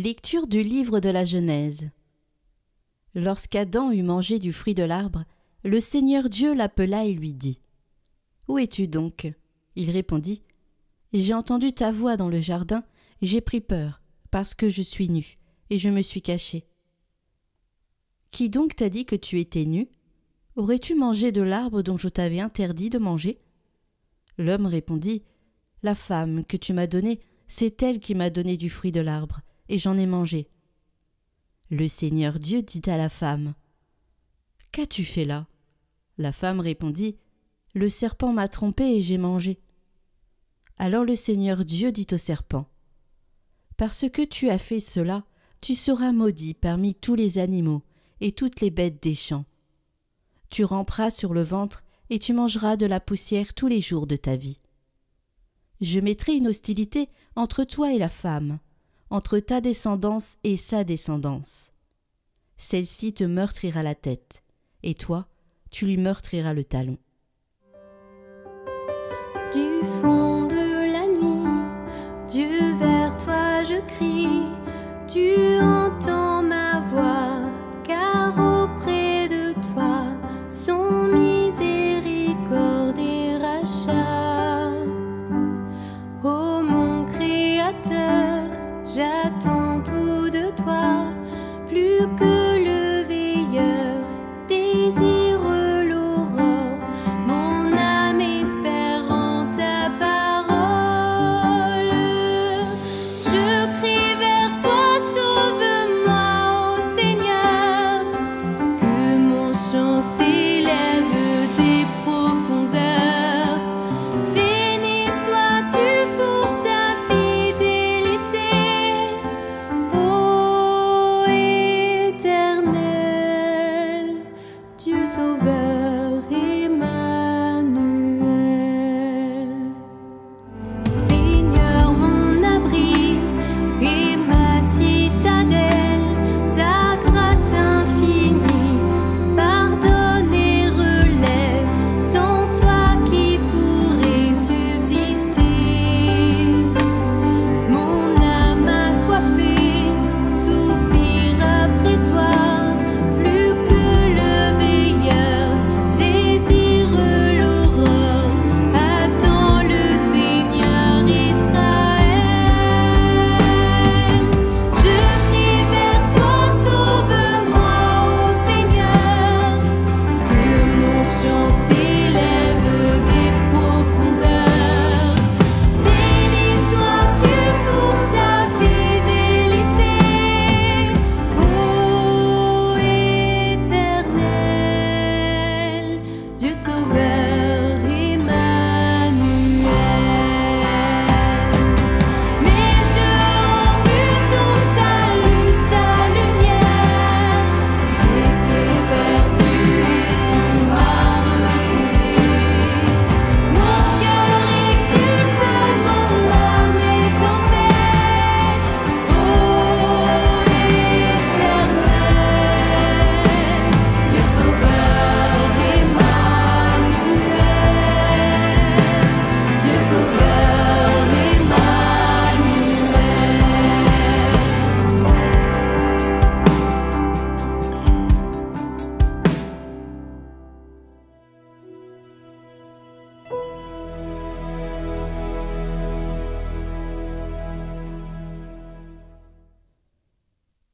Lecture du livre de la Genèse. Lorsqu'Adam eut mangé du fruit de l'arbre, le Seigneur Dieu l'appela et lui dit : « Où es-tu donc » Il répondit : « J'ai entendu ta voix dans le jardin, j'ai pris peur, parce que je suis nu, et je me suis caché. » « Qui donc t'a dit que tu étais nu ? Aurais-tu mangé de l'arbre dont je t'avais interdit de manger ?» L'homme répondit : « La femme que tu m'as donnée, c'est elle qui m'a donné du fruit de l'arbre, et j'en ai mangé. » Le Seigneur Dieu dit à la femme : « Qu'as-tu fait là ?» La femme répondit : « Le serpent m'a trompée et j'ai mangé. » Alors le Seigneur Dieu dit au serpent : « Parce que tu as fait cela, tu seras maudit parmi tous les animaux et toutes les bêtes des champs. Tu ramperas sur le ventre et tu mangeras de la poussière tous les jours de ta vie. Je mettrai une hostilité entre toi et la femme, entre ta descendance et sa descendance. Celle-ci te meurtrira la tête, et toi, tu lui meurtriras le talon. » Du fond de la nuit, Dieu, vers toi je crie, tu entends ma voix, car auprès de toi sont miséricorde et rachat. Ô mon Créateur, j'attends tout de toi, plus que le veilleur désire l'aurore, mon âme espère en ta parole. Je crie vers toi, sauve-moi, ô Seigneur, que mon chant s'élève des profondeurs. Béni sois-tu pour ta fidélité, ô Éternel, Dieu sauveur Emmanuel. Seigneur, mon abri et ma citadelle, ta grâce infinie pardonne et relève, sans toi qui pourrait subsister. Mon âme assoiffée soupire après toi, plus que le veilleur désire l'aurore, attends le Seigneur Israël. Je crie vers toi, sauve-moi, ô Seigneur, que mon chant s'élève des profondeurs. Béni sois-tu pour ta fidélité, ô Éternel, Dieu sauveur Emmanuel. Mes yeux ont vu ton salut, ta lumière. J'étais perdu et tu m'as retrouvé. Mon cœur exulte, mon âme est en fête, ô Éternel, Dieu sauveur Emmanuel, Dieu sauveur Emmanuel.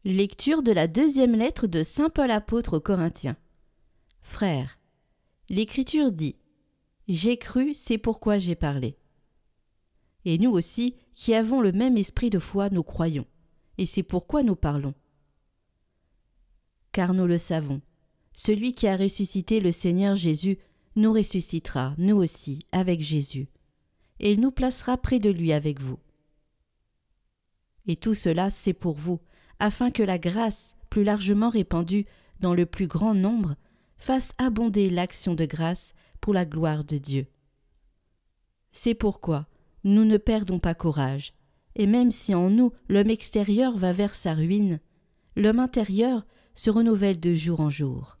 Lecture de la deuxième lettre de saint Paul apôtre aux Corinthiens. Frères, l'Écriture dit : « J'ai cru, c'est pourquoi j'ai parlé. » Et nous aussi, qui avons le même esprit de foi, nous croyons, et c'est pourquoi nous parlons. Car nous le savons, celui qui a ressuscité le Seigneur Jésus nous ressuscitera, nous aussi, avec Jésus, et il nous placera près de lui avec vous. Et tout cela, c'est pour vous, afin que la grâce, plus largement répandue dans le plus grand nombre, fasse abonder l'action de grâce pour la gloire de Dieu. C'est pourquoi nous ne perdons pas courage, et même si en nous l'homme extérieur va vers sa ruine, l'homme intérieur se renouvelle de jour en jour.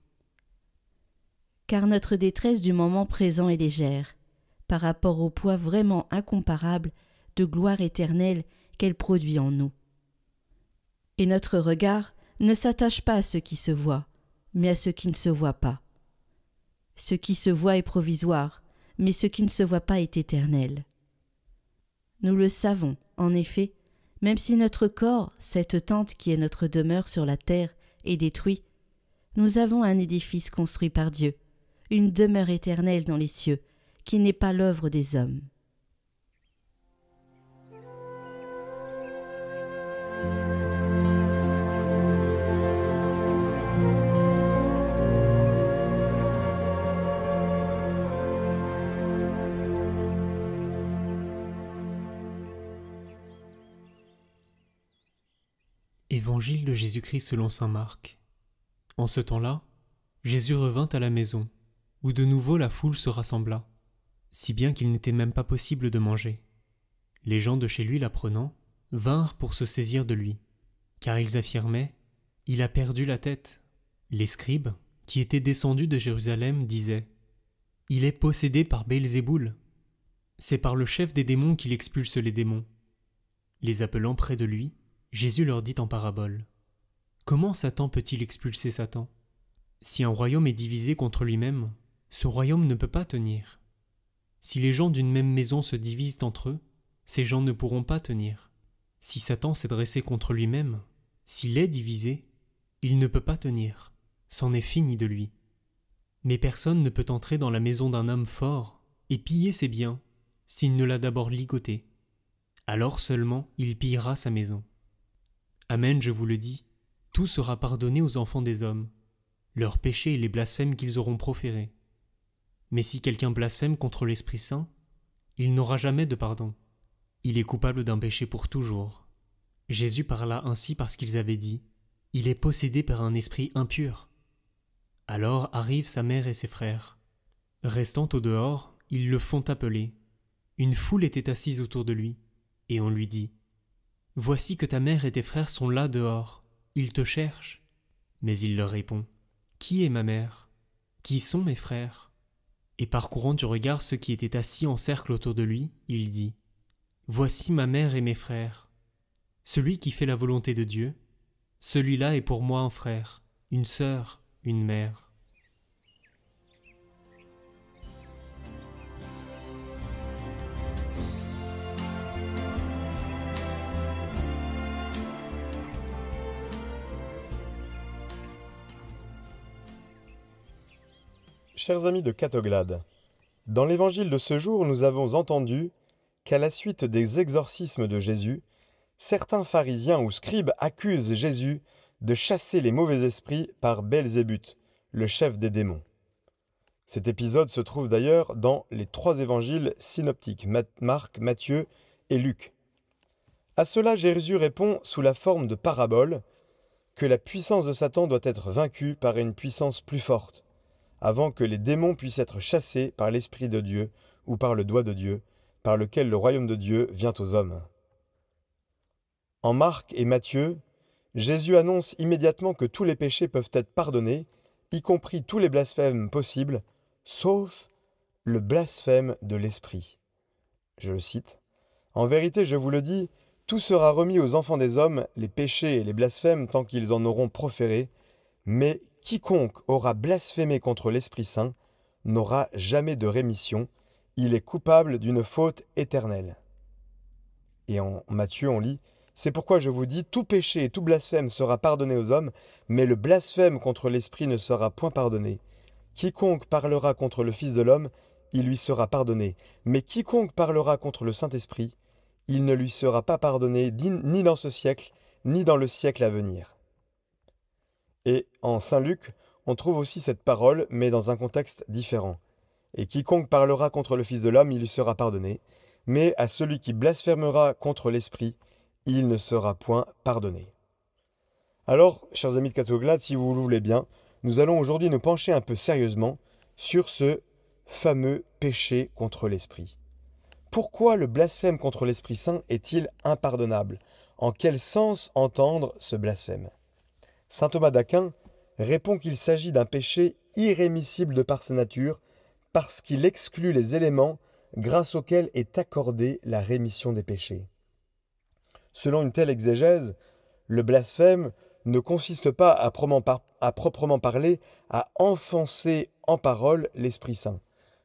Car notre détresse du moment présent est légère, par rapport au poids vraiment incomparable de gloire éternelle qu'elle produit en nous. Et notre regard ne s'attache pas à ce qui se voit, mais à ce qui ne se voit pas. Ce qui se voit est provisoire, mais ce qui ne se voit pas est éternel. Nous le savons, en effet, même si notre corps, cette tente qui est notre demeure sur la terre, est détruit, nous avons un édifice construit par Dieu, une demeure éternelle dans les cieux, qui n'est pas l'œuvre des hommes. Évangile de Jésus-Christ selon saint Marc. En ce temps-là, Jésus revint à la maison, où de nouveau la foule se rassembla, si bien qu'il n'était même pas possible de manger. Les gens de chez lui l'apprenant, vinrent pour se saisir de lui, car ils affirmaient « Il a perdu la tête ». Les scribes, qui étaient descendus de Jérusalem, disaient « Il est possédé par Belzéboul. C'est par le chef des démons qu'il expulse les démons. » Les appelant près de lui, Jésus leur dit en parabole « Comment Satan peut-il expulser Satan ? Si un royaume est divisé contre lui-même, ce royaume ne peut pas tenir. Si les gens d'une même maison se divisent entre eux, ces gens ne pourront pas tenir. Si Satan s'est dressé contre lui-même, s'il est divisé, il ne peut pas tenir, c'en est fini de lui. Mais personne ne peut entrer dans la maison d'un homme fort et piller ses biens s'il ne l'a d'abord ligoté. Alors seulement il pillera sa maison. Amen, je vous le dis, tout sera pardonné aux enfants des hommes, leurs péchés et les blasphèmes qu'ils auront proférés. Mais si quelqu'un blasphème contre l'Esprit Saint, il n'aura jamais de pardon. Il est coupable d'un péché pour toujours. Jésus parla ainsi parce qu'ils avaient dit « Il est possédé par un esprit impur ». Alors arrivent sa mère et ses frères. Restant au dehors, ils le font appeler. Une foule était assise autour de lui, et on lui dit « Voici que ta mère et tes frères sont là dehors, ils te cherchent. » Mais il leur répond « Qui est ma mère ? Qui sont mes frères ?» Et parcourant du regard ceux qui étaient assis en cercle autour de lui, il dit « Voici ma mère et mes frères. Celui qui fait la volonté de Dieu, celui-là est pour moi un frère, une sœur, une mère. » Chers amis de Catoglade, dans l'évangile de ce jour, nous avons entendu qu'à la suite des exorcismes de Jésus, certains pharisiens ou scribes accusent Jésus de chasser les mauvais esprits par Belzébuth, le chef des démons. Cet épisode se trouve d'ailleurs dans les 3 évangiles synoptiques, Marc, Matthieu et Luc. À cela, Jésus répond sous la forme de parabole que la puissance de Satan doit être vaincue par une puissance plus forte, avant que les démons puissent être chassés par l'Esprit de Dieu ou par le doigt de Dieu, par lequel le royaume de Dieu vient aux hommes. En Marc et Matthieu, Jésus annonce immédiatement que tous les péchés peuvent être pardonnés, y compris tous les blasphèmes possibles, sauf le blasphème de l'Esprit. Je le cite. « En vérité, je vous le dis, tout sera remis aux enfants des hommes, les péchés et les blasphèmes tant qu'ils en auront proféré, mais quiconque aura blasphémé contre l'Esprit Saint n'aura jamais de rémission, il est coupable d'une faute éternelle. » Et en Matthieu, on lit « C'est pourquoi je vous dis, tout péché et tout blasphème sera pardonné aux hommes, mais le blasphème contre l'Esprit ne sera point pardonné. Quiconque parlera contre le Fils de l'homme, il lui sera pardonné, mais quiconque parlera contre le Saint-Esprit, il ne lui sera pas pardonné ni dans ce siècle, ni dans le siècle à venir. » Et en Saint Luc, on trouve aussi cette parole, mais dans un contexte différent. « Et quiconque parlera contre le Fils de l'homme, il lui sera pardonné, mais à celui qui blasphémera contre l'Esprit, il ne sera point pardonné. » Alors, chers amis de Catoglade, si vous le voulez bien, nous allons aujourd'hui nous pencher un peu sérieusement sur ce fameux péché contre l'Esprit. Pourquoi le blasphème contre l'Esprit Saint est-il impardonnable ? En quel sens entendre ce blasphème ? Saint Thomas d'Aquin répond qu'il s'agit d'un péché irrémissible de par sa nature, parce qu'il exclut les éléments grâce auxquels est accordée la rémission des péchés. Selon une telle exégèse, Le blasphème ne consiste pas à proprement parler à enfoncer en parole l'Esprit Saint,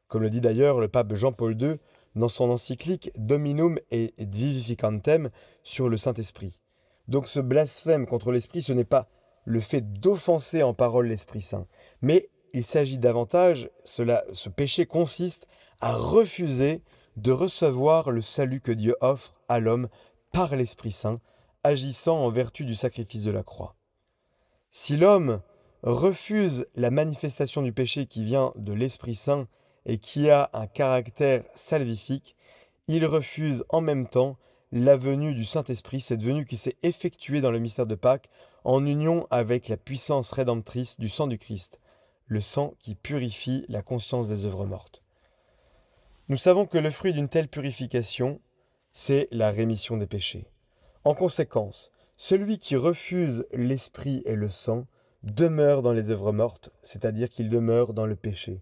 comme le dit d'ailleurs le pape Jean-Paul II dans son encyclique Dominum et Vivificantem sur le Saint-Esprit. Donc ce blasphème contre l'Esprit, ce n'est pas le fait d'offenser en parole l'Esprit Saint, mais il s'agit davantage, ce péché consiste à refuser de recevoir le salut que Dieu offre à l'homme par l'Esprit Saint, agissant en vertu du sacrifice de la croix. Si l'homme refuse la manifestation du péché qui vient de l'Esprit Saint et qui a un caractère salvifique, il refuse en même temps la venue du Saint-Esprit, cette venue qui s'est effectuée dans le mystère de Pâques en union avec la puissance rédemptrice du sang du Christ, le sang qui purifie la conscience des œuvres mortes. Nous savons que le fruit d'une telle purification, c'est la rémission des péchés. En conséquence, celui qui refuse l'esprit et le sang demeure dans les œuvres mortes, c'est-à-dire qu'il demeure dans le péché.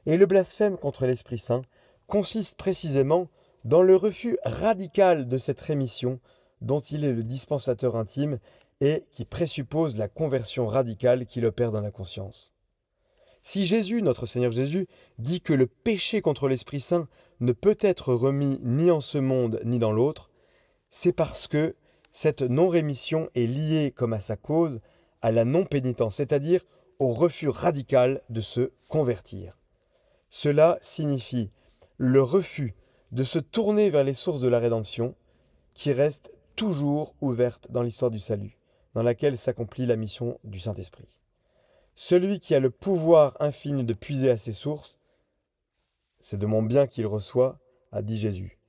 Et le blasphème contre l'Esprit Saint consiste précisément dans le refus radical de cette rémission dont il est le dispensateur intime et qui présuppose la conversion radicale qu'il opère dans la conscience. Si Jésus, notre Seigneur Jésus, dit que le péché contre l'Esprit Saint ne peut être remis ni en ce monde ni dans l'autre, c'est parce que cette non-rémission est liée comme à sa cause à la non-pénitence, c'est-à-dire au refus radical de se convertir. Cela signifie le refus de se tourner vers les sources de la rédemption qui restent toujours ouvertes dans l'histoire du salut, dans laquelle s'accomplit la mission du Saint-Esprit. Celui qui a le pouvoir infini de puiser à ses sources, c'est de mon bien qu'il reçoit, a dit Jésus.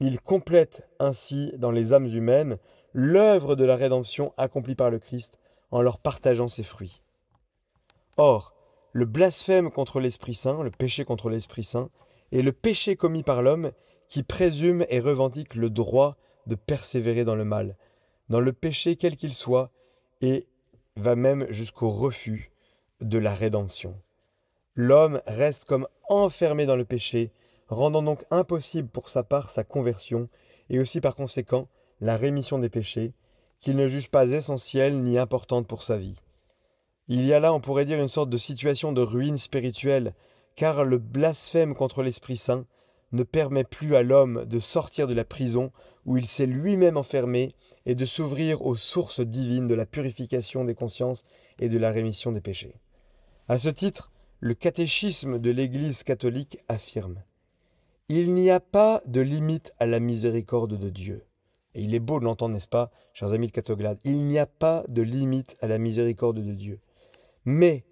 Il complète ainsi dans les âmes humaines l'œuvre de la rédemption accomplie par le Christ en leur partageant ses fruits. Or, le blasphème contre l'Esprit Saint, le péché contre l'Esprit Saint, est le péché commis par l'homme qui présume et revendique le droit de persévérer dans le mal, dans le péché quel qu'il soit, et va même jusqu'au refus de la rédemption. L'homme reste comme enfermé dans le péché, rendant donc impossible pour sa part sa conversion et aussi par conséquent la rémission des péchés, qu'il ne juge pas essentielle ni importante pour sa vie. Il y a là, on pourrait dire, une sorte de situation de ruine spirituelle, car le blasphème contre l'Esprit Saint ne permet plus à l'homme de sortir de la prison où il s'est lui-même enfermé et de s'ouvrir aux sources divines de la purification des consciences et de la rémission des péchés. À ce titre, le catéchisme de l'Église catholique affirme « Il n'y a pas de limite à la miséricorde de Dieu ». Et il est beau de l'entendre, n'est-ce pas, chers amis de Catoglade? Il n'y a pas de limite à la miséricorde de Dieu. Mais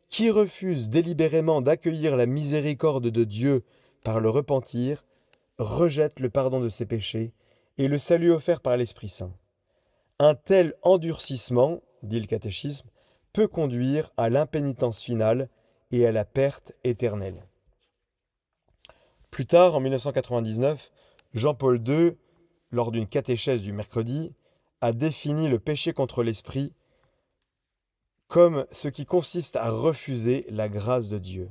qui refuse délibérément d'accueillir la miséricorde de Dieu par le repentir, rejette le pardon de ses péchés et le salut offert par l'Esprit Saint. Un tel endurcissement, dit le catéchisme, peut conduire à l'impénitence finale et à la perte éternelle. Plus tard, en 1999, Jean-Paul II, lors d'une catéchèse du mercredi, a défini le péché contre l'esprit comme ce qui consiste à refuser la grâce de Dieu.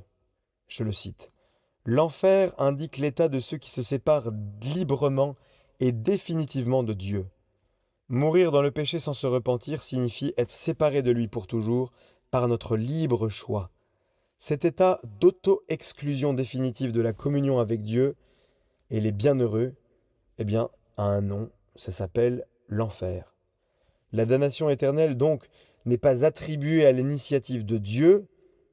Je le cite. « L'enfer indique l'état de ceux qui se séparent librement et définitivement de Dieu. Mourir dans le péché sans se repentir signifie être séparé de lui pour toujours par notre libre choix. Cet état d'auto-exclusion définitive de la communion avec Dieu et les bienheureux, eh bien, a un nom, ça s'appelle l'enfer. La damnation éternelle, donc, n'est pas attribuée à l'initiative de Dieu,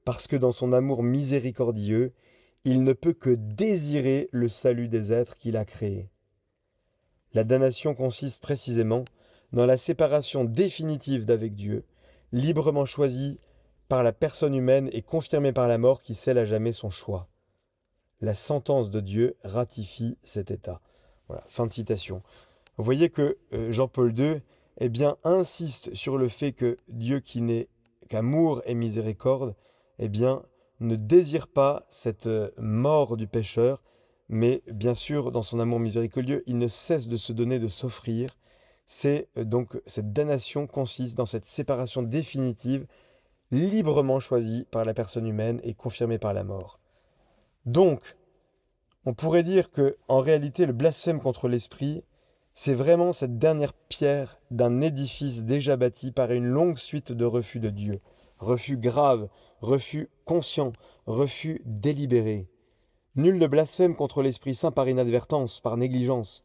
parce que dans son amour miséricordieux, il ne peut que désirer le salut des êtres qu'il a créés. La damnation consiste précisément dans la séparation définitive d'avec Dieu, librement choisie par la personne humaine et confirmée par la mort qui scelle à jamais son choix. La sentence de Dieu ratifie cet état. Voilà, fin de citation. Vous voyez que Jean-Paul II eh bien, insiste sur le fait que Dieu qui n'est qu'amour et miséricorde, eh bien, ne désire pas cette mort du pécheur, mais bien sûr, dans son amour miséricordieux, il ne cesse de se donner, de s'offrir. C'est donc cette damnation consiste dans cette séparation définitive, librement choisie par la personne humaine et confirmée par la mort. Donc, on pourrait dire que, en réalité, le blasphème contre l'esprit, C'est vraiment cette dernière pierre d'un édifice déjà bâti par une longue suite de refus de Dieu. Refus graves, refus conscients, refus délibérés. Nul ne blasphème contre l'Esprit Saint par inadvertance, par négligence.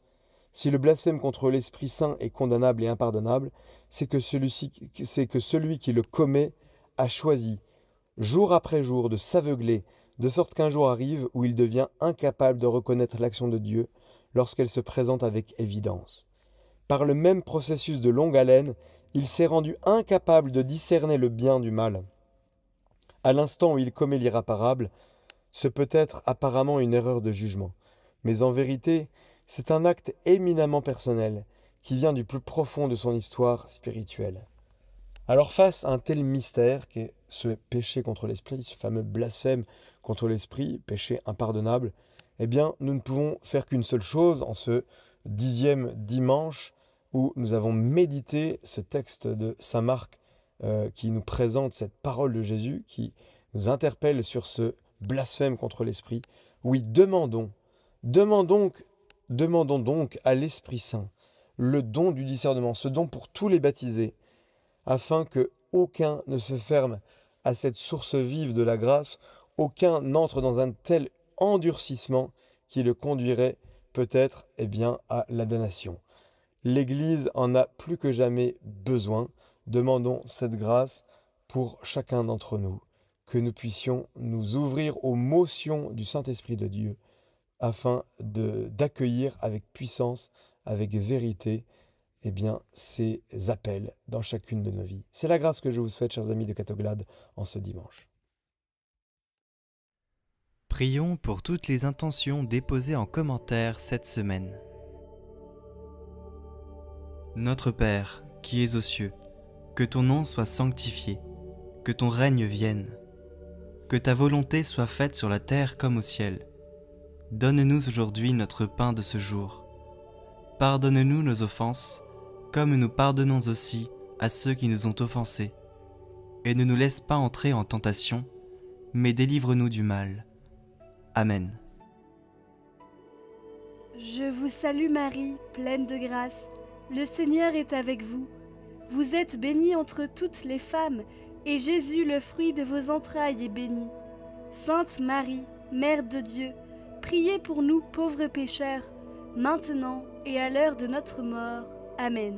Si le blasphème contre l'Esprit Saint est condamnable et impardonnable, c'est que celui qui le commet a choisi, jour après jour, de s'aveugler, de sorte qu'un jour arrive où il devient incapable de reconnaître l'action de Dieu lorsqu'elle se présente avec évidence. Par le même processus de longue haleine, il s'est rendu incapable de discerner le bien du mal. À l'instant où il commet l'irréparable, ce peut être apparemment une erreur de jugement, mais en vérité, c'est un acte éminemment personnel qui vient du plus profond de son histoire spirituelle. Alors face à un tel mystère qu'est ce péché contre l'esprit, ce fameux blasphème contre l'esprit, péché impardonnable, eh bien nous ne pouvons faire qu'une seule chose en ce 10e dimanche où nous avons médité ce texte de saint Marc qui nous présente cette parole de Jésus, qui nous interpelle sur ce blasphème contre l'esprit. Oui, demandons donc à l'Esprit Saint le don du discernement, ce don pour tous les baptisés, afin que aucun ne se ferme à cette source vive de la grâce, aucun n'entre dans un tel endurcissement qui le conduirait peut-être à la damnation. L'Église en a plus que jamais besoin. Demandons cette grâce pour chacun d'entre nous, que nous puissions nous ouvrir aux motions du Saint-Esprit de Dieu, afin d'accueillir avec puissance, avec vérité, ces appels dans chacune de nos vies. C'est la grâce que je vous souhaite, chers amis de Catoglade, en ce dimanche. Prions pour toutes les intentions déposées en commentaire cette semaine. Notre Père, qui es aux cieux, que ton nom soit sanctifié, que ton règne vienne, que ta volonté soit faite sur la terre comme au ciel. Donne-nous aujourd'hui notre pain de ce jour. Pardonne-nous nos offenses, comme nous pardonnons aussi à ceux qui nous ont offensés. Et ne nous laisse pas entrer en tentation, mais délivre-nous du mal. Amen. Je vous salue Marie, pleine de grâce. Le Seigneur est avec vous. Vous êtes bénie entre toutes les femmes, et Jésus, le fruit de vos entrailles, est béni. Sainte Marie, Mère de Dieu, priez pour nous pauvres pécheurs, maintenant et à l'heure de notre mort. Amen.